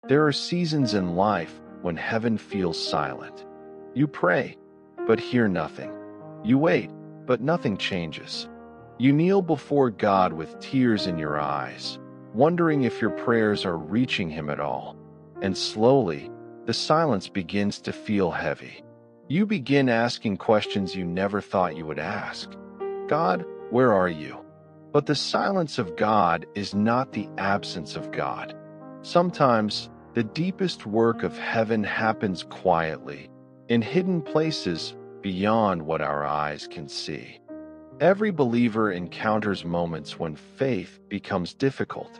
There are seasons in life when heaven feels silent. You pray, but hear nothing. You wait, but nothing changes. You kneel before God with tears in your eyes, wondering if your prayers are reaching Him at all. And slowly, the silence begins to feel heavy. You begin asking questions you never thought you would ask. God, where are you? But the silence of God is not the absence of God. Sometimes, the deepest work of heaven happens quietly, in hidden places beyond what our eyes can see. Every believer encounters moments when faith becomes difficult,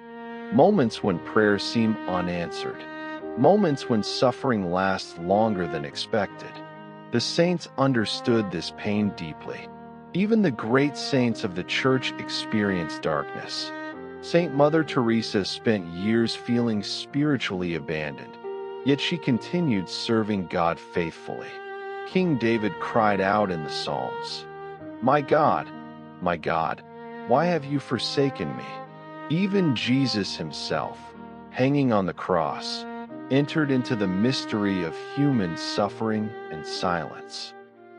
moments when prayers seem unanswered, moments when suffering lasts longer than expected. The saints understood this pain deeply. Even the great saints of the church experienced darkness. Saint Mother Teresa spent years feeling spiritually abandoned, yet she continued serving God faithfully. King David cried out in the Psalms, my God, why have you forsaken me?" Even Jesus himself, hanging on the cross, entered into the mystery of human suffering and silence.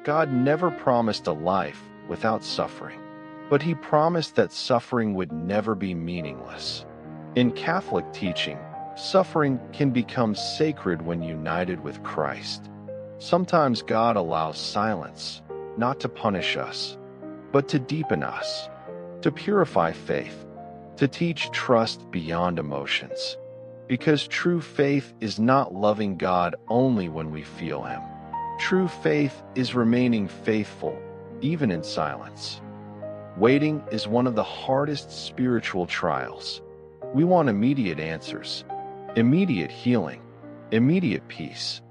God never promised a life without suffering, but He promised that suffering would never be meaningless. In Catholic teaching, suffering can become sacred when united with Christ. Sometimes God allows silence, not to punish us, but to deepen us, to purify faith, to teach trust beyond emotions. Because true faith is not loving God only when we feel Him. True faith is remaining faithful, even in silence. Waiting is one of the hardest spiritual trials. We want immediate answers, immediate healing, immediate peace.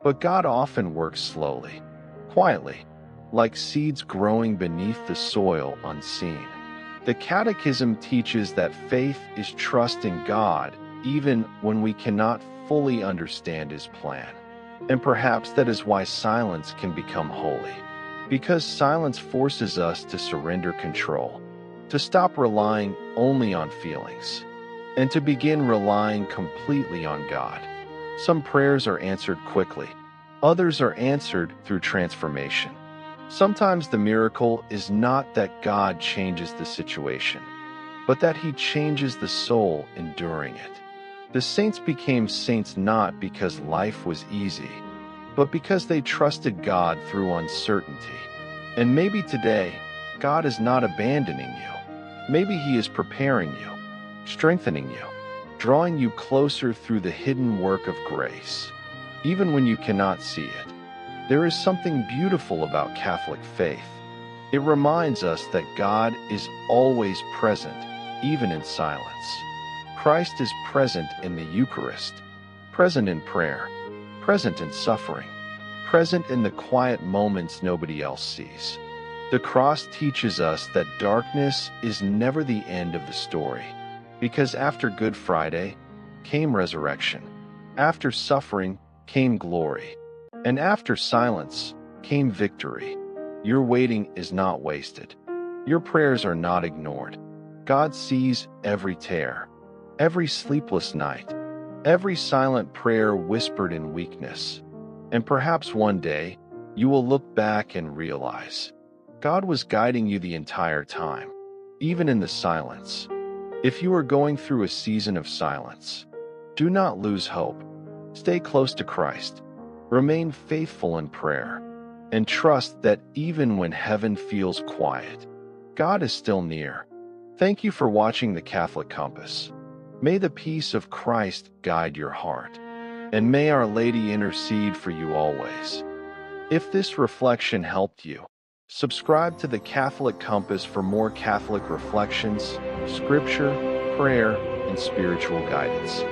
But God often works slowly, quietly, like seeds growing beneath the soil unseen. The Catechism teaches that faith is trusting God even when we cannot fully understand His plan. And perhaps that is why silence can become holy. Because silence forces us to surrender control, to stop relying only on feelings, and to begin relying completely on God. Some prayers are answered quickly, others are answered through transformation. Sometimes the miracle is not that God changes the situation, but that He changes the soul enduring it. The saints became saints not because life was easy, but because they trusted God through uncertainty. And maybe today, God is not abandoning you. Maybe He is preparing you, strengthening you, drawing you closer through the hidden work of grace. Even when you cannot see it, there is something beautiful about Catholic faith. It reminds us that God is always present, even in silence. Christ is present in the Eucharist, present in prayer, present in suffering, present in the quiet moments nobody else sees. The cross teaches us that darkness is never the end of the story, because after Good Friday came resurrection, after suffering came glory, and after silence came victory. Your waiting is not wasted. Your prayers are not ignored. God sees every tear, every sleepless night, every silent prayer whispered in weakness. And perhaps one day, you will look back and realize God was guiding you the entire time, even in the silence. If you are going through a season of silence, do not lose hope. Stay close to Christ. Remain faithful in prayer, and trust that even when heaven feels quiet, God is still near. Thank you for watching The Catholic Compass. May the peace of Christ guide your heart, and may Our Lady intercede for you always. If this reflection helped you, subscribe to The Catholic Compass for more Catholic reflections, scripture, prayer, and spiritual guidance.